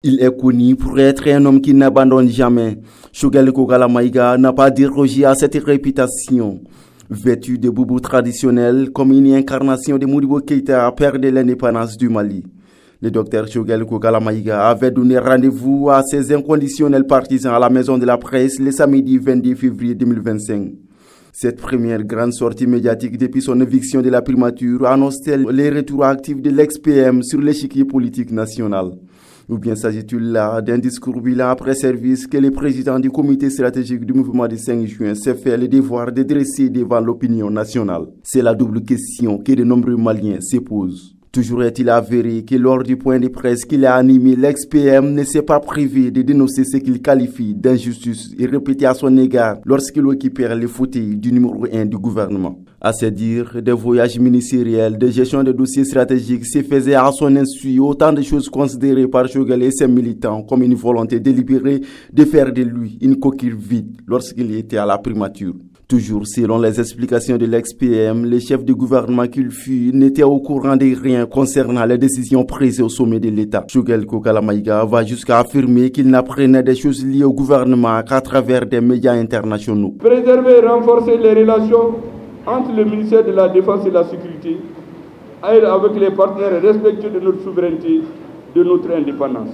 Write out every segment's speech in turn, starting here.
Il est connu pour être un homme qui n'abandonne jamais. Choguel Kokala Maïga n'a pas dérogé à cette réputation. Vêtu de boubou traditionnels comme une incarnation de Modibo Keïta, père de l'indépendance du Mali. Le docteur Choguel Kokala Maïga avait donné rendez-vous à ses inconditionnels partisans à la Maison de la Presse le samedi 22 février 2025. Cette première grande sortie médiatique depuis son éviction de la primature annonce-t-elle les retours actifs de l'ex-PM sur l'échiquier politique national? Ou bien s'agit-il là d'un discours bilan après service que le président du comité stratégique du mouvement du 5 juin s'est fait le devoir de dresser devant l'opinion nationale? C'est la double question que de nombreux Maliens se posent. Toujours est-il avéré que lors du point de presse qu'il a animé, l'ex-PM ne s'est pas privé de dénoncer ce qu'il qualifie d'injustice et répété à son égard lorsqu'il occupait le fauteuil du numéro 1 du gouvernement. À se dire, des voyages ministériels, de gestion de dossiers stratégiques se faisaient à son insu, autant de choses considérées par Choguel et ses militants comme une volonté délibérée de faire de lui une coquille vide lorsqu'il était à la primature. Toujours selon les explications de l'ex-PM, le chef du gouvernement qu'il fut n'était au courant de rien concernant les décisions prises au sommet de l'État. Choguel Kokala Maïga va jusqu'à affirmer qu'il n'apprenait des choses liées au gouvernement qu'à travers des médias internationaux. Préserver et renforcer les relations entre le ministère de la Défense et de la Sécurité avec les partenaires respectueux de notre souveraineté, de notre indépendance.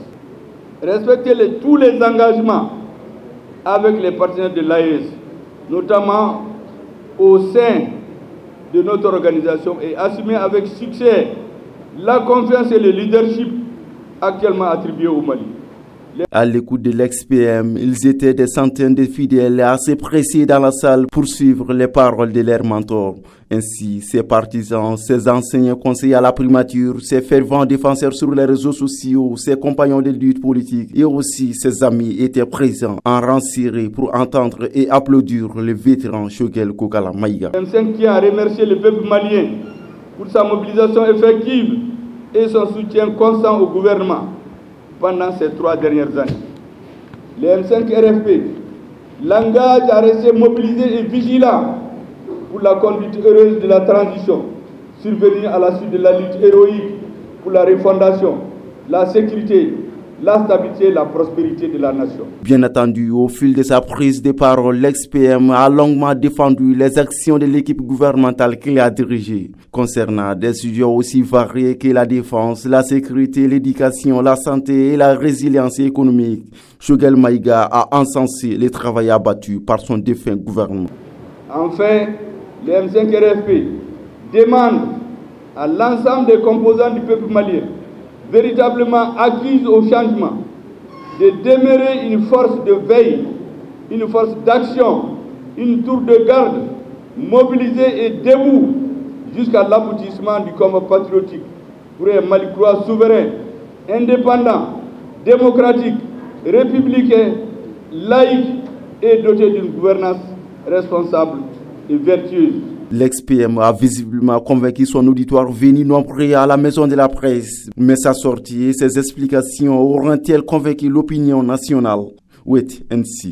Respecter tous les engagements avec les partenaires de l'AES, notamment au sein de notre organisation, et assumer avec succès la confiance et le leadership actuellement attribués au Mali. À l'écoute de l'ex-PM, ils étaient des centaines de fidèles assez pressés dans la salle pour suivre les paroles de leur mentor. Ainsi, ses partisans, ses anciens conseillers à la primature, ses fervents défenseurs sur les réseaux sociaux, ses compagnons de lutte politique et aussi ses amis étaient présents en rang serré pour entendre et applaudir le vétéran Choguel Kokala Maïga. M5 qui a remercié le peuple malien pour sa mobilisation effective et son soutien constant au gouvernement pendant ces 3 dernières années. Le M5 RFP l'engage à rester mobilisé et vigilant pour la conduite heureuse de la transition, survenue à la suite de la lutte héroïque pour la refondation, la sécurité, la stabilité et la prospérité de la nation. Bien entendu, au fil de sa prise de parole, l'ex-PM a longuement défendu les actions de l'équipe gouvernementale qu'il a dirigée, concernant des sujets aussi variés que la défense, la sécurité, l'éducation, la santé et la résilience économique. Choguel Maïga a encensé les travail abattus par son défunt gouvernement. Enfin, le M5 RFP demande à l'ensemble des composants du peuple malien véritablement acquise au changement, de demeurer une force de veille, une force d'action, une tour de garde, mobilisée et debout jusqu'à l'aboutissement du combat patriotique pour un Malicrois souverain, indépendant, démocratique, républicain, laïque et doté d'une gouvernance responsable et vertueuse. L'ex-PM a visiblement convaincu son auditoire venu nombreux à la Maison de la Presse. Mais sa sortie et ses explications auront-elles convaincu l'opinion nationale? Oui, ainsi.